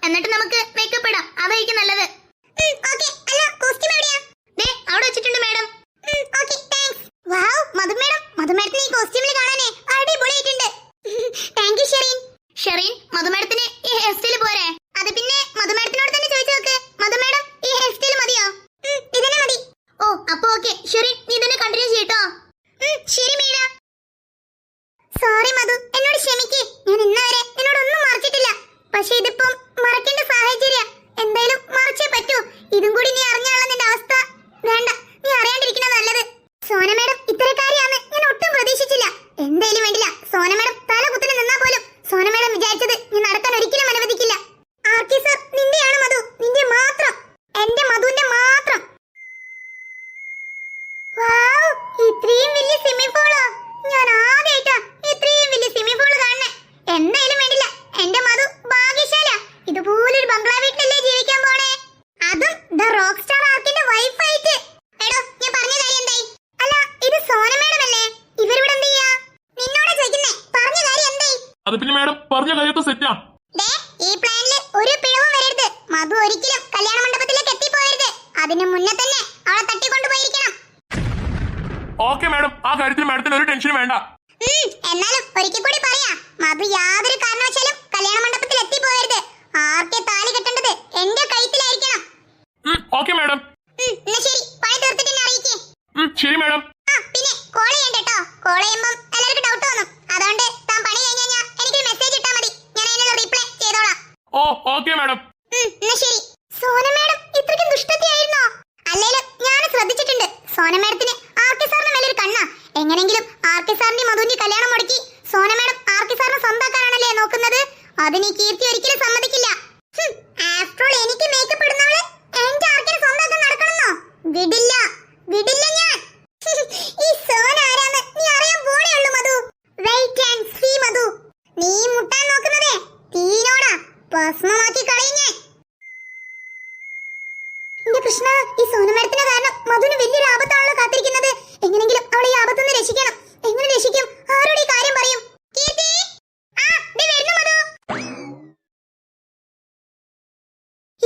എന്നിട്ട് നമുക്ക് മേക്കപ്പ് ഇടാം. അതായിരിക്കും നല്ലത്. അവിടെ വെച്ചിട്ടുണ്ട് മാഡം. മധുമേഡത്തിന് ഈ കോസ്റ്റ്യൂമിൽ കാണാനേ അടിപൊളിയായിട്ടുണ്ട്. Thank you Shereen. ഷെറീൻ, മധുമേഡത്തിന് ഈ ഹെയർ സ്റ്റൈൽ പോരെ? അത് പിന്നെ മധുമേഡത്തിനോട് തന്നെ ചോദിച്ചു നോക്ക്. മധുമേഡം, ഈ ഹെയർ സ്റ്റൈൽ മതിയോ? ഇതിനെ മതി. ഓ, അപ്പൊ ഓക്കെ. ഷെറീൻ, നീ ഇതിനെ കണ്ടിന്യൂ ചെയ്യട്ടോ. ശരി മീര. സോറി മധു, എന്നോട് ക്ഷമിക്ക്. ഞാൻ ഇന്നവരെ എന്നോടൊന്നും മറച്ചിട്ടില്ല. പക്ഷെ ഇതിപ്പം മറക്കേണ്ട സാഹചര്യം. എന്തായാലും മറച്ചേ പറ്റൂ. ഇതും കൂടി നീ അറിഞ്ഞാലുള്ള നിന്റെ അവസ്ഥ. വേണ്ട, നീ അറിയാണ്ടിരിക്കുന്ന നല്ലത്. സോന മേഡം ഇത്തരക്കാരിയാന്ന് ഞാൻ ഒട്ടും പ്രതീക്ഷിച്ചില്ല. എന്തായാലും വേണ്ടില്ല, സോന മേഡം തല കുത്തിന് നിന്നാ പോലും സോന മേഡം വിചാരിച്ചത് ഞാൻ നടക്കാൻ ഒരിക്കലും അനുവദിക്കില്ല. ആർക്കി സർ, നിന്റെയാണ് മധു, നിന്റെ മാത്രം, എന്റെ മധുവിന്റെ മാത്രം. വൗ, ഇത്രയും വലിയ സ്വിമ്മിംഗ് പൂളോ? ഞാൻ ആദ്യമായിട്ടാ ഇത്രയും വലിയ സ്വിമ്മിംഗ് പൂള് കാണുന്നേ. എന്തായാലും വേണ്ടില്ല, എന്റെ മധു ഭാഗ്യശാല. ഇതുപോലൊരു ബംഗ്ലാ വീട്ടിലല്ലേ ജീവിക്കാൻ പോണേ, അതും ദ റോക്ക് സ്റ്റാർ ആർക്കിന്റെ വൈഫായിട്ട്. എടോ, ഞാൻ പറഞ്ഞ കാര്യം എന്തായി? അല്ല, ഇത് സോന മേഡം അല്ലേ? ഇവരിവിടെ എന്ത് ചെയ്യാ? നിന്നോടാ ചോദിക്കുന്നേ, പറഞ്ഞ കാര്യം എന്തായി? അത് പിന്നെ മാഡം, പറഞ്ഞ കാര്യമൊക്കെ സെറ്റാ. ഈ പ്ലാനില് ഒരു പിഴവും വരരുത്. മധു ഒരിക്കലും കല്യാണ മണ്ഡപത്തിലേക്ക് എത്തിപ്പോയരുത്. അതിനു മുന്നേ തന്നെ അവളെ തട്ടിക്കൊണ്ടുപോയിരിക്കണം. ഓക്കെ മാഡം, ആ കാര്യത്തിൽ മാഡത്തിന് ഒരു ടെൻഷൻ വേണ്ട. എന്നാലും ഒരിക്കൽ കൂടി പറയാ, മധു യാതൊരു കാരണവശാലും കല്യാണ മണ്ഡപത്തിൽ എത്തിപ്പോയരുത്. ആർക്കെ താലി കെട്ടേണ്ടത് എന്റെ കഴുത്തിലായിരിക്കണം. Okay madam. എന്നാ ശരി, പണി തീർത്തിട്ട് എന്നെ അറിയിക്കേ. ശരി മാഡം. പിന്നെ കോൾ ചെയ്യണ്ട കേട്ടോ. കോൾ ചെയ്യുമ്പോൾ എല്ലാവർക്കും ഡൗട്ട് തോന്നും. അതുകൊണ്ട് താൻ പണി കഴിഞ്ഞാൽ എനിക്കൊരു മെസ്സേജ് ഇട്ടാ മതി. ഞാൻ അതിനുള്ള റീപ്ലൈ ചെയ്തോളാം. ഓ, ഓക്കെ മാഡം. എന്നാ ശരി. സോന മാഡം ഇത്രയ്ക്കും ദുഷ്ടത്തിയായിരുന്നോ? അല്ലേലും ഞാൻ ശ്രദ്ധിച്ചിട്ടുണ്ട്. സോന മാഡത്തിന് ആർക്കി സാറിന് മേലൊരു കണ്ണാ. എങ്ങനെങ്കിലും ആർക്കി സാറിന്റെ മധുവിന്റെ കല്യാണം മുടക്കി സോന മാഡം ആർക്കി സാറിനെ സ്വന്തമാക്കാനാണല്ലേ നോക്കുന്നത്. അതിന് ഈ കീർത്തി ഒരിക്കലും സമ്മതിക്കില്ല. ആഫ്റ്റർ ഓൾ എനിക്ക് മേക്കപ്പ് ഇടുന്നവള് എന്റെ ആർക്കിനെ സ്വന്തമാക്കാൻ നടക്കണമെന്നോ? വിടില്ല, വിടില്ല ഞാൻ. ഈ സോന ആരാന്ന് നീ അറിയാൻ പോണേ ഉള്ളൂ മധു. വെയിറ്റ് ആൻഡ് സീ മധു. നീ മുട്ടാൻ നോക്കുന്നതേ തീനോടാ ഭസ്മമാക്കി കളയും ഞാൻ. എന്റെ കൃഷ്ണ, ഈ സോന മാഡത്തിന്റെ കാരണം മധുവിന് വലിയൊരു ആപത്താണല്ലോ കാത്തിരിക്കുന്നത്. എങ്ങനെങ്കിലും അവളെ ഈ ആപത്തുനിന്ന് രക്ഷിക്കണം. എങ്ങനെ രക്ഷിക്കും? ആരോട് ഈ കാര്യം പറയും? കീർത്തി, മധു.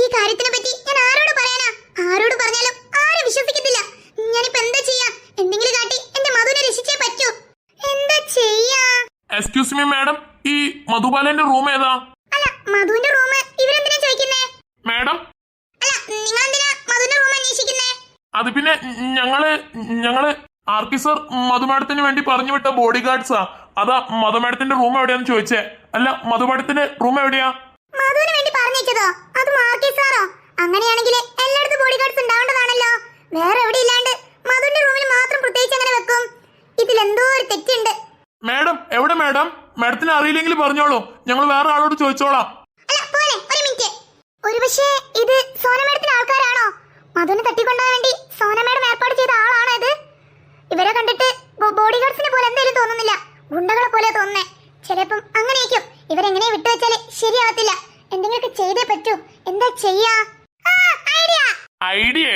ഈ കാര്യത്തിനെ പറ്റി ഞാൻ ആരോട് പറയാനാ? ആരോട് പറഞ്ഞാലും ആരും വിശ്വസിക്കത്തില്ല. ഞാനിപ്പോ എന്താ ചെയ്യാ? എന്തെങ്കിലും കാട്ടി എന്റെ മധുവിനെ രക്ഷിച്ചേ പറ്റൂ. എന്താ ചെയ്യാ? എക്സ്ക്യൂസ് മീ മാഡം, ഈ മധുബാലന്റെ റൂം ഏതാ? അല്ല, മധുവിന്റെ റൂം ഇവരെന്തിനാ ചോദിക്കുന്നേ? മാഡം, അല്ല, നിങ്ങൾ എന്തിനാ മധുവിന്റെ റൂം അന്വേഷിക്കുന്നേ? അത് പിന്നെ ഞങ്ങള് ആർക്കി സർ മധു മാഡത്തിന് വേണ്ടി പറഞ്ഞു വിട്ട ബോഡി ഗാർഡ്സാ. അതാ മധു മാഡത്തിന്റെ റൂം എവിടെയാന്ന് ചോദിച്ചേ. അല്ല, മധു മാഡത്തിന്റെ റൂം എവിടെയാ? മധുവിന് വേണ്ടി പറഞ്ഞേച്ചതോ? അത് ആർക്കി സാറോ? അങ്ങനെയാണെങ്കിൽ എല്ലായിടത്തും ബോഡി ഗാർഡ്സ് ഉണ്ടാവേണ്ടതാണല്ലോ. വേറെ എവിടെ ഇല്ലാണ്ട് മധുവിന്റെ റൂമിൽ മാത്രം പ്രത്യേകിച്ച് അങ്ങനെ വെക്കും? ഇതിലെന്തോ ഒരു തെറ്റുണ്ട്. മാഡം, എവിടെ മാഡം? മാഡത്തിന് അറിയില്ലെങ്കിൽ പറഞ്ഞോളൂ, ഞങ്ങൾ വേറെ ആളോട് ചോദിച്ചോളാം. അല്ല, പോലെ ഒരു മിനിറ്റ്. ഒരുപക്ഷേ ഇത് സോന മാഡത്തിന്റെ ആൾക്കാരാണോ? മധുവിനെ തട്ടിക്കൊണ്ടുപോകാൻ വേണ്ടി സോന മാഡം ഏർപ്പാട് ചെയ്ത ആളാണോ ഇത്? ഇവരെ കണ്ടിട്ട് ബോഡി ഗാർഡ്സിനെ പോലെ എന്തായാലും തോന്നുന്നില്ല, ഗുണ്ടകളെ പോലെ തോന്നുന്നേ. ചിലപ്പം അങ്ങനെയായിരിക്കും. ഇവരെങ്ങനെ വിട്ടുവെച്ചാല് ശരിയാവത്തില്ല. എന്തെങ്കിലുമൊക്കെ ചെയ്തേ പറ്റൂ. എന്താ ചെയ്യാ? ഐഡിയ?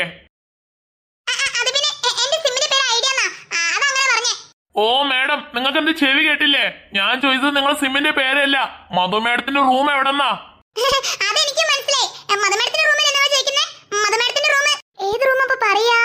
ഓ മാഡം, നിങ്ങൾക്ക് എന്ത് ചെവി കേട്ടില്ലേ? ഞാൻ ചോദിച്ചത് നിങ്ങൾ സിമ്മിന്റെ പേരല്ല, മധു മാഡത്തിന്റെ റൂം എവിടെന്നാ. അതെനിക്ക് മനസ്സിലായി. മധുമേഡത്തിന്റെ റൂമിൽ എന്നാ ചോദിക്കുന്നേ? മധുമേഡത്തിന്റെ റൂം ഏത് റൂം അപ്പൊ പറയാ?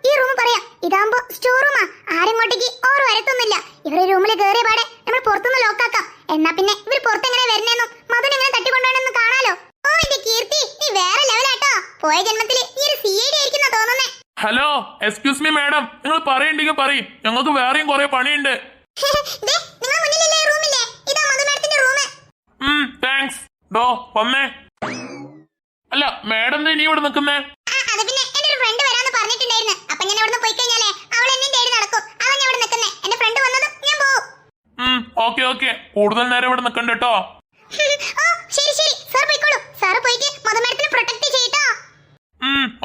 ഈ റൂം പറയാം. ഇതാകുമ്പോ സ്റ്റോർ റൂമാ. ആരെങ്ങോട്ടേക്ക് ഓർ വരത്തൊന്നുമില്ല. ഇവരെ റൂമിൽ കയറിയ പാടെ നമ്മൾ പുറത്തുനിന്ന് ലോക്കാക്കാം. എന്നാ പിന്നെ ഇവർ പുറത്തെങ്ങനെ വരണേന്നും മധുവിനെ എങ്ങനെ തട്ടിക്കൊണ്ടുപോകണമെന്നും കാണാലോ. ഓ എന്റെ കീർത്തി, നീ വേറെ ലെവലാട്ടോ. പോയ ജന്മത്തില് നീ ഒരു CID ആയിരിക്കുന്ന തോന്നുന്നേ. ഹലോ, എക്സ്ക്യൂസ് മീ മാഡം, നിങ്ങൾ പറയണ്ടെങ്കിൽ പറയും. ഞങ്ങൾക്ക് വേറെയും കുറെ പണിയുണ്ട്. താങ്ക്സ്. ഡോ വന്നേ. അല്ല, മാഡം ഇനി ഇവിടെ നിൽക്കുന്നേ? ഓക്കെ ഓക്കെ, കൂടുതൽ നേരം ഇവിടെ നിൽക്കണ്ട കേട്ടോ.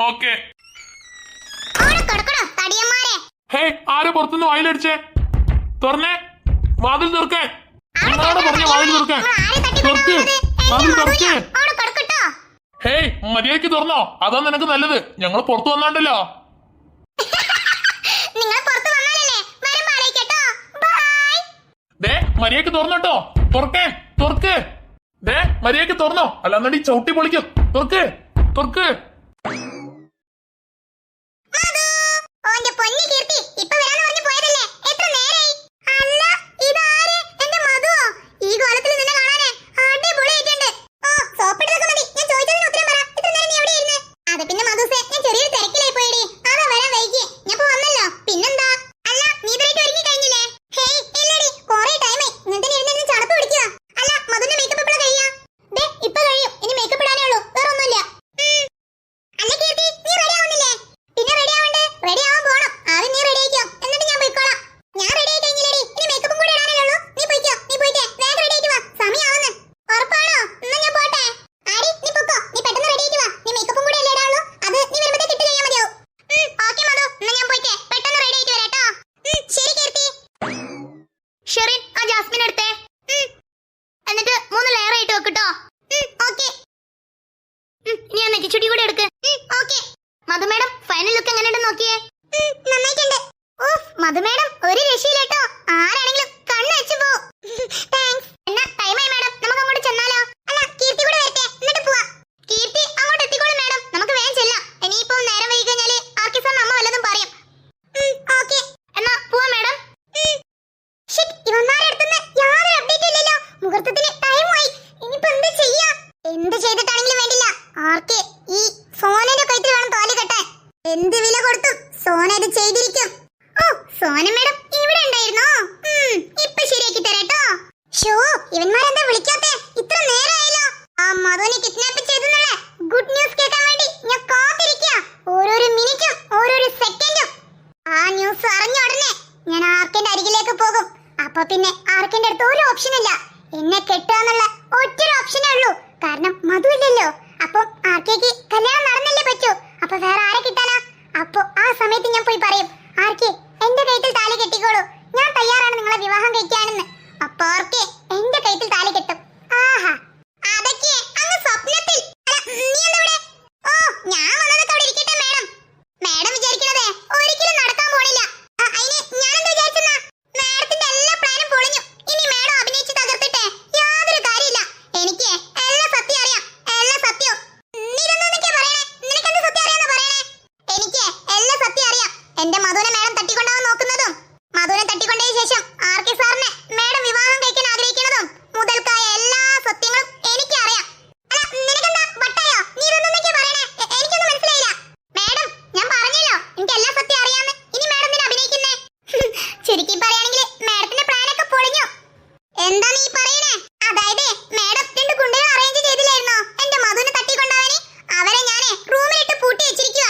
ഓക്കെ. ഹേ, ആരോ പുറത്തുനിന്ന് വായിലടിച്ചേ? തുറന്നേ, വാതിൽ തുറക്കാൻ. പറഞ്ഞ വാതിൽ തുറക്കാൻ. വാതിൽ തുറക്കേ. ഹേയ്, മര്യാദയ്ക്ക് തുറന്നോ? അതാ നിനക്ക് നല്ലത്. ഞങ്ങൾ പുറത്തു വന്നാണ്ടല്ലോ. മര്യാദയ്ക്ക് തുറന്നോട്ടോ. തുറക്കേ, തുറക്ക്. ദേ മര്യാദക്ക് തുറന്നോ, അല്ലാന്നടി ചവിട്ടി പൊളിക്കും. തുറക്ക് തുറക്ക്. ഓന്റെ പൊന്നി കീർത്തി ഇപ്പൊ വരാന്ന് പറഞ്ഞു പോയതല്ലേ, എത്ര നേരായി? അല്ല ഇതാര്? എന്റെ മധുവോ? ഈ കോലത്തിൽ നിന്നെ കാണാനേ അടിപൊളിയായിട്ടുണ്ട്. ഓ സോപ്പിട്ടതൊക്കെ മതി, ഞാൻ ചോദിച്ചതിന് ഉത്തരം പറ. ഇത്ര നേരം നീ എവിടെയായിരുന്നു? അത് പിന്നെ മധുസേ, ഞാൻ ചെറിയൊരു തിരക്കിലായി പോയടി, അതാ വരാൻ വൈകി. ഞാൻ ഇപ്പൊ വന്നല്ലോ, പിന്നെന്താ? അല്ല നീ ഇതുവരെയായിട്ട് ഒരുങ്ങി കഴിഞ്ഞില്ലേ? ഹേയ് ഇല്ലടി, കുറെ ടൈമായി. ഇങ്ങനത്തെ ഇരുന്ന് ചടപ്പ് പിടിക്കുക. അല്ല മധുന്റെ മേക്കപ്പ് എപ്പോഴാ കഴിയാ? ദേ ഇപ്പൊ കഴിയും, ഇനി മേക്കപ്പ് ഇടാനേ ഉള്ളൂ, വേറെ ഒന്നുമില്ല. അല്ല കീർത്തി നീ റെഡി ആവുന്നില്ലേ? പിന്നെ റെഡി ആവണ്ടേ? റെഡി ആവാൻ പോണം. ആദ്യം നീ റെഡി ആയിക്കോ, എന്നിട്ട് ഞാൻ പോയിക്കോളാം. ഞാൻ റെഡി ആയി കഴിഞ്ഞില്ലേടി, ഇനി മേക്കപ്പും കൂടി ഇടാനല്ലേ ഉള്ളൂ. നീ പോയിക്കോ, നീ പോയിക്കേ, വേഗം റെഡി ആയിട്ട് വാ, സമയാവുന്നു. ഉറപ്പാണോ? എന്നാ ഞാൻ പോട്ടെ. ആടി നീ പൊക്കോ, നീ പെട്ടെന്ന് റെഡി ആയിട്ട് വാ. നീ മേക്കപ്പും കൂടി അല്ലേ ഇടാനുള്ളൂ, അത് നീ വരുമ്പോഴത്തേക്ക് ഇട്ട് കഴിഞ്ഞാൽ മതിയാവും. ഓക്കേ മധു, എന്നാ ഞാൻ പോയിക്കേ, പെട്ടെന്ന് റെഡി ആയിട്ട് വരാട്ടോ. ശരി കീർത്തി. ഷെറിൻ ആ ജാസ്മിൻ എടുത്തേ, എന്നിട്ട് 3 ലെയർ ആയിട്ട് വെക്കട്ടോ. ഓക്കേ. ഇനി ആ നെറ്റിച്ചുടി കൂടി എടുക്ക്. ഓക്കേ. മധു മേഡം ഫൈനൽ ലുക്ക് എങ്ങനെയുണ്ടെന്ന് നോക്കിയേ. നന്നായിട്ടുണ്ട്. ഓഫ് മധു മേഡം ഒരു രക്ഷയില്ലേട്ടോ, ആരാണെങ്കിലും കണ്ണ് വെച്ചു പോവും. താങ്ക്സ്. എന്നാ ടൈമായി മേഡം, നമുക്ക് അങ്ങോട്ട് ചെന്നാലോ? അല്ല കീർത്തി കൂടെ വരട്ടെ, എന്നിട്ട് പോവാം. കീർത്തി അങ്ങോട്ട് എത്തിക്കോളും മേഡം, നമുക്ക് വേഗം ചെല്ലാം. ഇനിയിപ്പോ നേരം വൈകി കഴിഞ്ഞാല് ആർക്കി സാറിന് അമ്മ വല്ലതും പറയും. ഓക്കേ എന്നാ പോവാം മേഡം. ഷിറ്റ്, ഇവന്മാരുടെ അടുത്തുനിന്ന് യാതൊരു അപ്ഡേറ്റും ഇല്ലല്ലോ. മുഹൂർത്തത്തിന് ടൈമായി. ഇനിയിപ്പോ എന്ത് ചെയ്യാ? എന്ത് ചെയ്തിട്ടാണെങ്കിലും വേണ്ടില്ല, ആർക്കെ ഈ സോനയുടെ കഴുത്തിൽ വേണം താലി കെട്ടാൻ. എന്ത് വില കൊടുത്തും സോന ഇത് ചെയ്തിരിക്കും. ഓ സോന മേഡം ഇവിടെ ഉണ്ടായിരുന്നോ? ഇപ്പൊ ശരിയാക്കി തരാട്ടോ. ഷോ ഇവന്മാരെന്താ വിളിക്കാത്തെ? ഇത്ര നേരമായല്ലോ. ആ മധുവിനെ കിഡ്നാപ്പ് ചെയ്തെന്നുള്ള ഗുഡ് ന്യൂസ് കേൾക്കാൻ വേണ്ടി ഞാൻ കാത്തിരിക്കുക. ഓരോരോ മിനിറ്റും ഓരോരോ സെക്കൻഡും. ആ ന്യൂസ് അറിഞ്ഞ ഉടനെ ഞാൻ ആർക്കന്റെ അരികിലേക്ക് പോകും. അപ്പൊ പിന്നെ ആർക്കന്റെ അടുത്ത് ഒരു ഓപ്ഷൻ ഇല്ല, എന്നെ കെട്ടുക എന്നുള്ള ഒറ്റൊരു ഓപ്ഷനേ ഉള്ളൂ. കാരണം മധു ഇല്ലല്ലോ. അപ്പൊ ആർക്കേക്ക് കല്യാണം നടന്നല്ലേ പറ്റൂ. അപ്പൊ വേറെ ആരെ കിട്ടാനാ? അപ്പൊ ആ സമയത്ത് ഞാൻ പോയി പറയും, ആർക്കെ എന്റെ കഴുത്തിൽ താലി കെട്ടിക്കോളൂ, ഞാൻ തയ്യാറാണ് നിങ്ങളെ വിവാഹം കഴിക്കാനെന്ന്. അപ്പൊ ആർക്കെ എന്റെ കഴുത്തിൽ താലി കെട്ടും. ആഹാ അതൊക്കെ അങ്ങ് സ്വപ്നത്തിൽ. നീ എന്താ ഇവിടെ? ഓ ഞാൻ വന്നതൊക്കെ അവിടെ ഇരിക്കട്ടെ മേഡം. മേഡം വിചാരിക്കണതേ ഒരിക്കലും നടക്കാൻ പോണില്ല. അതിന് ഞാനെന്താ വിചാരിച്ചെന്നാ, മേഡത്തിന്റെ എല്ലാ പ്ലാനും പൊളിഞ്ഞു. ഇനി മേഡം അഭിനയിച്ച് തകർത്തിട്ടെ യാതൊരു കാര്യമില്ല. എനിക്ക് എല്ലാം സത്യം അറിയാം, എല്ലാം സത്യം. നീ ഇതൊന്നൊക്കെ പറയണേ, നിനക്കെന്ത് സത്യം അറിയാന്ന് പറയണേ. എനിക്ക് എല്ലാം സത്യം അറിയാം. എന്റെ മധുവിനെ മേഡം തട്ടിക്കൊണ്ടാവാൻ നോക്കുന്നതും മധുവിനെ തട്ടിക്കൊണ്ടതിന് ശേഷം ആർക്കെ സാറിനെ മേഡം വിവാഹം കഴിക്കാൻ ആഗ്രഹിക്കുന്നതും മുതൽക്കായ എല്ലാ സത്യങ്ങളും എനിക്ക് അറിയാം. അല്ല നിനക്കെന്താ വട്ടായോ? നീ ഇതൊന്നൊക്കെ പറയണേ, എനിക്കൊന്നും മനസ്സിലായില്ല. മേഡം ഞാൻ പറഞ്ഞല്ലോ എനിക്ക് എല്ലാ സത്യം അറിയാന്ന്. ഇനി മേഡം നിന്നെ അഭിനയിക്കുന്നേ? ശരിക്കും പറയുകയാണെങ്കിൽ മേഡത്തിന്റെ പ്ലാനൊക്കെ പൊളിഞ്ഞു. എന്താ നീ പറയണേ? അതായത് മേഡം 2 ഗുണ്ടകളെ അറേഞ്ച് ചെയ്തില്ലായിരുന്നോ എന്റെ മധുവിനെ തട്ടിക്കൊണ്ടാവാന്? അവരെ ഞാനേ റൂമിലിട്ട് പൂട്ടി വെച്ചിരിക്കുക.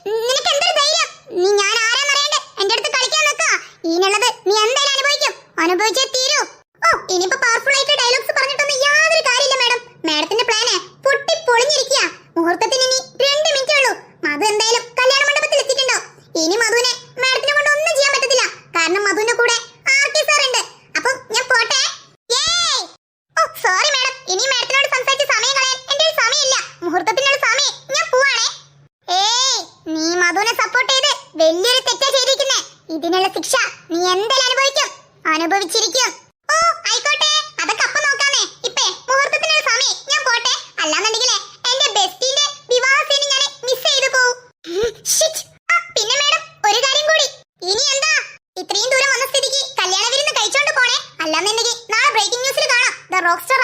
നിനക്ക് എന്തൊരു ധൈര്യം? നീ ഞാൻ ആരാന്നറിയണ്ടേ എന്റെ അടുത്ത് കളിക്കാൻ നിൽക്കാ? ഈനുള്ളത് നീ എന്തായാലും അനുഭവിക്കും, അനുഭവിച്ചേ തീരൂ. ഓ ഇനിയിപ്പോ പവർഫുൾ ആയിട്ട് ഡയലോഗ്സ് പറഞ്ഞിട്ടൊന്നും യാതൊരു കാര്യമില്ല മേഡം. മേഡത്തിന്റെ പ്ലാന് പൊട്ടി പൊളിഞ്ഞിരിക്കുക. മുഹൂർത്തത്തിന് ഇനി 2 മിനിറ്റേ ഉള്ളൂ. മധു എന്തായാലും കല്യാണ മണ്ഡപത്തിൽ എത്തിയിട്ടുണ്ടോ? ഇനി മധുവിനെ മേഡത്തിനെ കൊണ്ട് ഒന്നും ചെയ്യാൻ പറ്റത്തില്ല. കാരണം മധുവിന്റെ കൂടെ ആർക്കെ സാർ ഉണ്ട്. അപ്പം ഞാൻ പോട്ടെ. ഓ സോറി മേഡം, ഇനി മേഡത്തിനോട് സംസാരിച്ച് സമയം കളയാൻ എന്റെ ഒരു സമയമില്ല. മുഹൂർത്തത്തിനുള്ള സമയം ഞാൻ പോവാണേ. ഏയ് നീ മധുവിനെ സപ്പോർട്ട് ചെയ്ത് വലിയൊരു തെറ്റാ ചെയ്തിരിക്കുന്നേ. ഇതിനുള്ള ശിക്ഷ നീ എന്തായാലും അനുഭവിക്കും, അനുഭവിച്ചിരിക്കും. ഓ ആയിക്കോട്ടെ, അതൊക്കെ അപ്പം നോക്കാന്നേ. ഇപ്പേ മുഹൂർത്തത്തിനുള്ള സമയം ഞാൻ പോട്ടെ. അല്ലാന്നുണ്ടെങ്കിലേ എന്റെ ബെസ്റ്റിന്റെ വിവാഹ സീൻ ഞാൻ മിസ് ചെയ്തു പോവും. പിന്നെ മേഡം ഒരു കാര്യം കൂടി. ഇനി എന്താ ഇത്രയും ദൂരം വന്ന സ്ഥിതിക്ക് കല്യാണ വിരുന്ന് കഴിച്ചോണ്ട് പോണേ. അല്ലാന്നുണ്ടെങ്കിൽ നാളെ ബ്രേക്കിംഗ് ന്യൂസിൽ കാണാം, ദ റോക്ക് സ്റ്റാർ